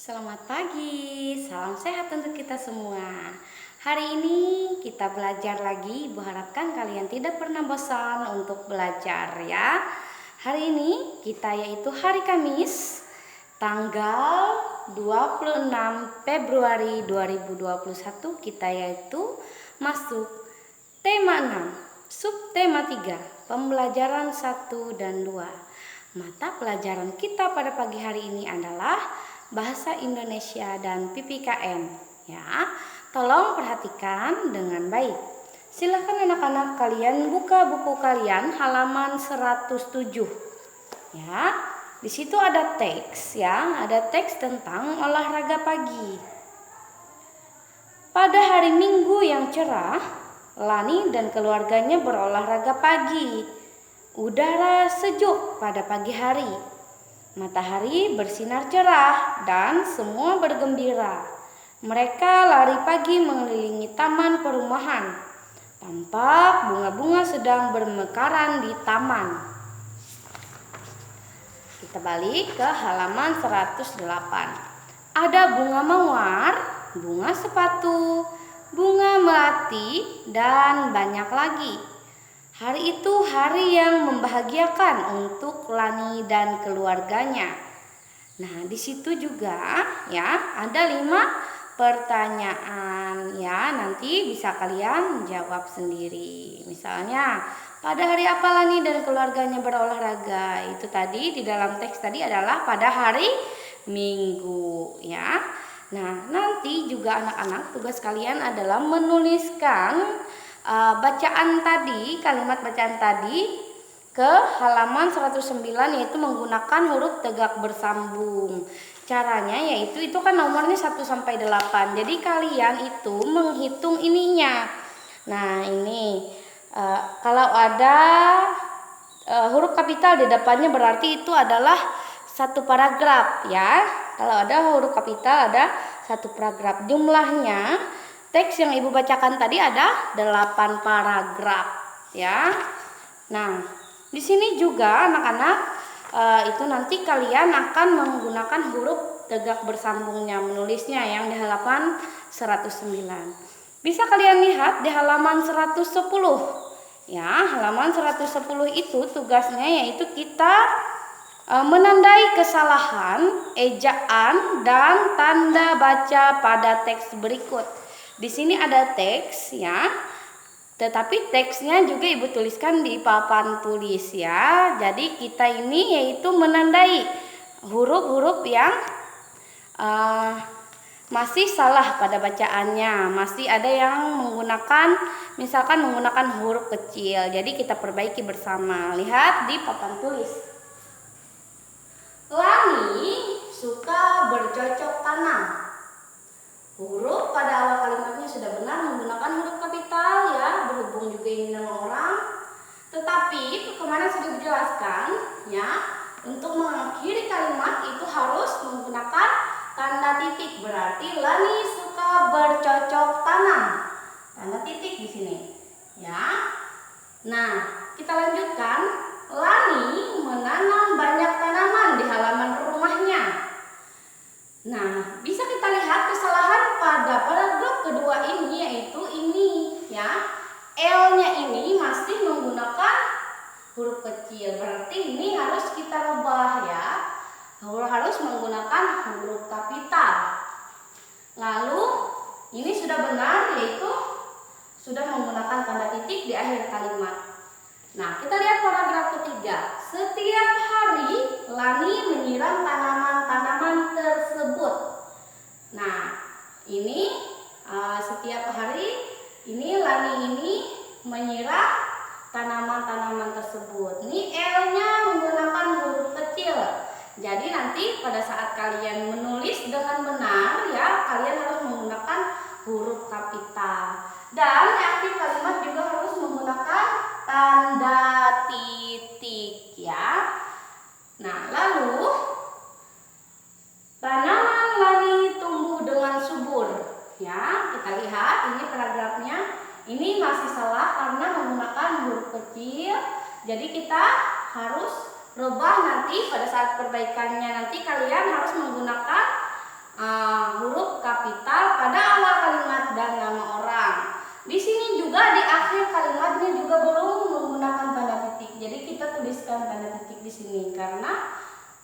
Selamat pagi, salam sehat untuk kita semua. Hari ini kita belajar lagi. Ibu harapkan kalian tidak pernah bosan untuk belajar ya. Hari ini kita yaitu hari Kamis, tanggal 26 Februari 2021. Kita yaitu masuk tema 6, subtema 3, pembelajaran 1 dan 2. Mata pelajaran kita pada pagi hari ini adalah Bahasa Indonesia dan PPKN ya. Tolong perhatikan dengan baik. Silakan anak-anak kalian buka buku kalian halaman 107. Ya. Di situ ada teks ya, ada teks tentang olahraga pagi. Pada hari Minggu yang cerah, Lani dan keluarganya berolahraga pagi. Udara sejuk pada pagi hari. Matahari bersinar cerah dan semua bergembira. Mereka lari pagi mengelilingi taman perumahan. Tampak bunga-bunga sedang bermekaran di taman. Kita balik ke halaman 108. Ada bunga mawar, bunga sepatu, bunga melati, dan banyak lagi. Hari itu hari yang membahagiakan untuk Lani dan keluarganya. Nah, di situ juga ya ada 5 pertanyaan ya. Nanti bisa kalian jawab sendiri. Misalnya, pada hari apa Lani dan keluarganya berolahraga? Itu tadi di dalam teks tadi adalah pada hari Minggu ya. Nah, nanti juga anak-anak tugas kalian adalah menuliskan bacaan tadi, kalimat bacaan tadi ke halaman 109, yaitu menggunakan huruf tegak bersambung. Caranya yaitu itu kan nomornya 1 sampai 8. Jadi kalian itu menghitung ininya. Nah, ini kalau ada huruf kapital di depannya berarti itu adalah satu paragraf ya. Kalau ada huruf kapital ada satu paragraf. Jumlahnya teks yang ibu bacakan tadi ada 8 paragraf ya. Nah, di sini juga anak-anak itu nanti kalian akan menggunakan huruf tegak bersambungnya, menulisnya yang di halaman 109. Bisa kalian lihat di halaman 110. Ya, halaman 110 itu tugasnya yaitu kita menandai kesalahan, ejaan, dan tanda baca pada teks berikut. Di sini ada teks ya, tetapi teksnya juga ibu tuliskan di papan tulis ya. Jadi kita ini yaitu menandai huruf-huruf yang masih salah pada bacaannya. Masih ada yang menggunakan, misalkan menggunakan huruf kecil. Jadi kita perbaiki bersama. Lihat di papan tulis. Lani suka bercocok tanam. Huruf pada awal kalimatnya sudah benar menggunakan huruf kapital ya, berhubung juga ini nama orang. Tetapi kemarin sudah dijelaskan ya, untuk mengakhiri kalimat itu harus menggunakan tanda titik. Berarti Lani suka bercocok tanam. Tanda titik di sini ya. Nah, kita lanjutkan. Lani menanam banyak tanaman di halaman rumahnya. Nah, bisa kita lihat kesalahan pada paragraf kedua ini, yaitu ini ya. L-nya ini masih menggunakan huruf kecil. Berarti ini harus kita rubah ya. Harus menggunakan huruf kapital. Lalu ini sudah benar, yaitu sudah menggunakan tanda titik di akhir kalimat. Nah, kita lihat paragraf ketiga. Setiap hari Lani menyiram tanaman-tanaman tersebut. Nah, ini setiap hari ini Lani ini menyiram tanaman-tanaman tersebut. Ini L-nya menggunakan huruf kecil. Jadi nanti pada saat kalian menulis dengan benar ya, kalian harus menggunakan huruf kapital. Dan di akhir kalimat juga harus menggunakan tanda titik ya. Nah, lalu tanaman Lani tumbuh dengan subur ya. Kita lihat ini paragrafnya. Ini masih salah karena menggunakan huruf kecil. Jadi kita harus rubah nanti pada saat perbaikannya. Nanti kalian harus menggunakan huruf kapital pada awal kalimat dan nama orang. Di sini juga di akhir kalimatnya juga belum menggunakan tanda titik. Jadi kita tuliskan tanda titik di sini karena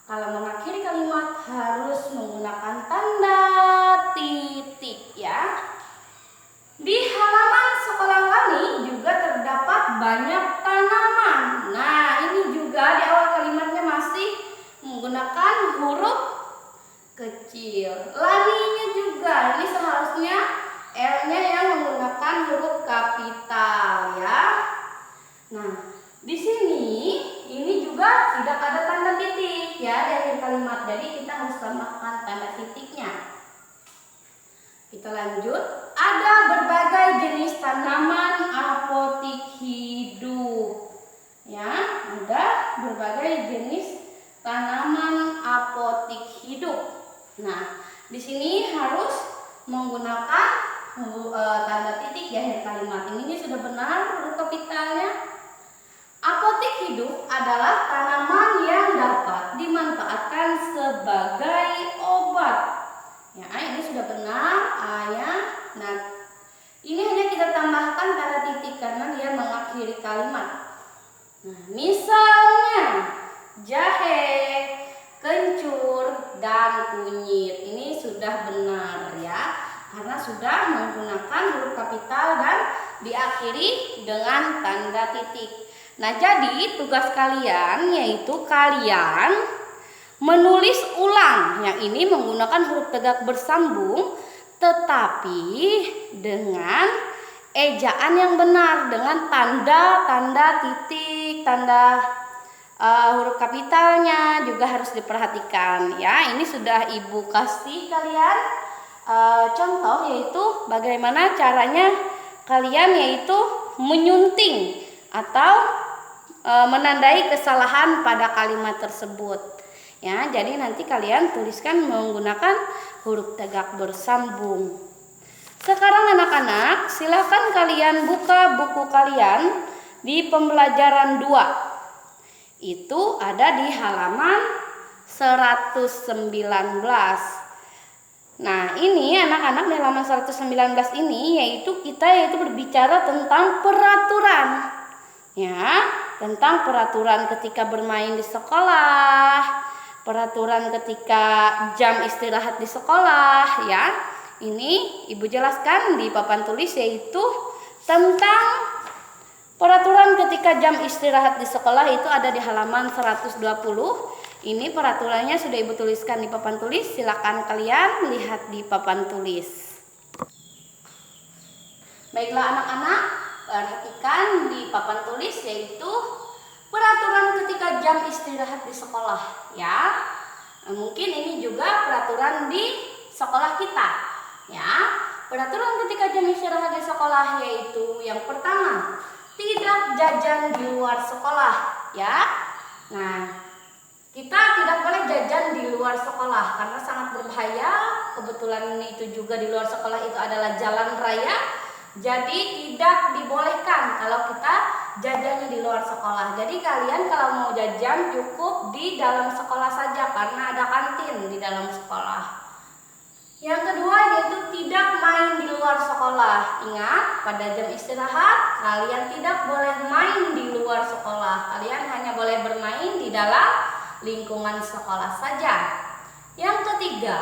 kalau mengakhiri kalimat harus menggunakan tanda titik ya. Di halaman sekolah kami juga terdapat banyak tanaman. Nah, ini juga di awal kalimatnya masih menggunakan huruf kecil. Laninya juga, ini seharusnya L-nya yang menggunakan huruf kapital ya. Nah, di sini ini juga tidak ada tanda titik ya di akhir kalimat. Jadi kita harus tambahkan tanda titiknya. Kita lanjut. Ada berbagai jenis tanaman apotik hidup. Ya, ada berbagai jenis tanaman apotik hidup. Nah, di sini harus menggunakan tanda titik di akhir kalimat. Ini sudah benar huruf kapitalnya. Apotik hidup adalah tanaman yang dapat dimanfaatkan sebagai obat. Ya, ini sudah benar A-nya. Nah, ini hanya kita tambahkan tanda titik karena dia mengakhiri kalimat. Nah, misalnya jahe, kencur, dan kunyit. Ini sudah benar ya, karena sudah menggunakan huruf kapital dan diakhiri dengan tanda titik. Nah, jadi tugas kalian yaitu kalian menulis ulang. Yang ini menggunakan huruf tegak bersambung tetapi dengan ejaan yang benar, dengan tanda titik, tanda huruf kapitalnya juga harus diperhatikan ya. Ini sudah Ibu kasih kalian contoh, yaitu bagaimana caranya kalian yaitu menyunting atau menandai kesalahan pada kalimat tersebut. Ya, jadi nanti kalian tuliskan menggunakan huruf tegak bersambung. Sekarang anak-anak, silakan kalian buka buku kalian di pembelajaran 2. Itu ada di halaman 119. Nah, ini anak-anak di halaman 119 ini yaitu berbicara tentang peraturan. Ya, tentang peraturan ketika bermain di sekolah, peraturan ketika jam istirahat di sekolah ya. Ini Ibu jelaskan di papan tulis yaitu tentang peraturan ketika jam istirahat di sekolah, itu ada di halaman 120. Ini peraturannya sudah Ibu tuliskan di papan tulis. Silakan kalian lihat di papan tulis. Baiklah anak-anak, perhatikan di papan tulis yaitu peraturan ketika jam istirahat di sekolah ya. Mungkin ini juga peraturan di sekolah kita ya. Peraturan ketika jam istirahat di sekolah yaitu yang pertama, tidak jajan di luar sekolah ya. Nah, kita tidak boleh jajan di luar sekolah karena sangat berbahaya. Kebetulan itu juga di luar sekolah itu adalah jalan raya. Jadi tidak dibolehkan kalau kita jajannya di luar sekolah. Jadi kalian kalau mau jajan cukup di dalam sekolah saja karena ada kantin di dalam sekolah. Yang kedua yaitu tidak main di luar sekolah. Ingat, pada jam istirahat kalian tidak boleh main di luar sekolah. Kalian hanya boleh bermain di dalam lingkungan sekolah saja. Yang ketiga,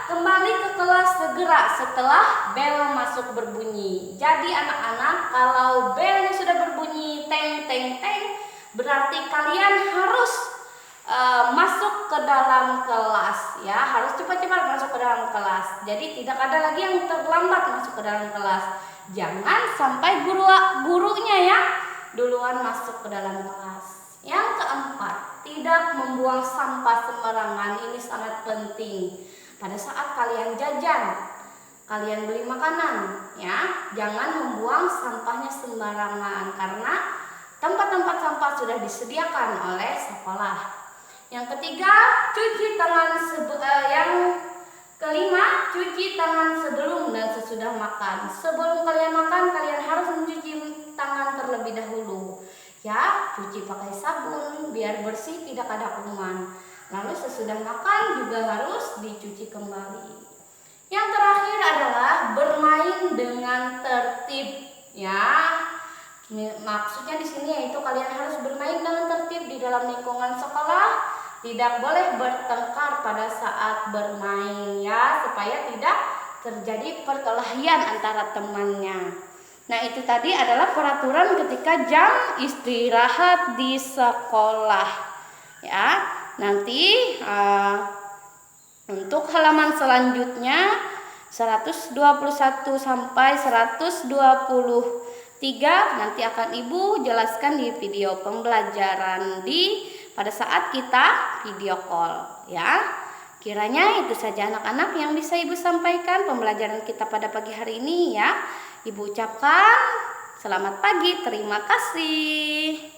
kembali ke kelas segera setelah bel masuk berbunyi. Jadi anak-anak, kalau belnya sudah berbunyi teng teng teng, berarti kalian harus masuk ke dalam kelas ya, harus cepat-cepat masuk ke dalam kelas. Jadi tidak ada lagi yang terlambat masuk ke dalam kelas. Jangan sampai gurunya ya duluan masuk ke dalam kelas. Yang keempat, tidak membuang sampah sembarangan. Ini sangat penting. Pada saat kalian jajan, kalian beli makanan, ya, jangan membuang sampahnya sembarangan karena tempat-tempat sampah sudah disediakan oleh sekolah. Yang ketiga, cuci tangan yang kelima, cuci tangan sebelum dan sesudah makan. Sebelum kalian makan, kalian harus mencuci tangan terlebih dahulu. Ya, cuci pakai sabun biar bersih, tidak ada kuman. Lalu sesudah makan juga harus dicuci kembali. bermain dengan tertib ya. Maksudnya di sini yaitu kalian harus bermain dengan tertib di dalam lingkungan sekolah. Tidak boleh bertengkar pada saat bermain ya, supaya tidak terjadi perkelahian antara temannya. Nah, itu tadi adalah peraturan ketika jam istirahat di sekolah ya. Nanti untuk halaman selanjutnya 121 sampai 123 nanti akan Ibu jelaskan di video pembelajaran pada saat kita video call ya. Kiranya itu saja anak-anak yang bisa Ibu sampaikan pembelajaran kita pada pagi hari ini ya. Ibu ucapkan selamat pagi, terima kasih.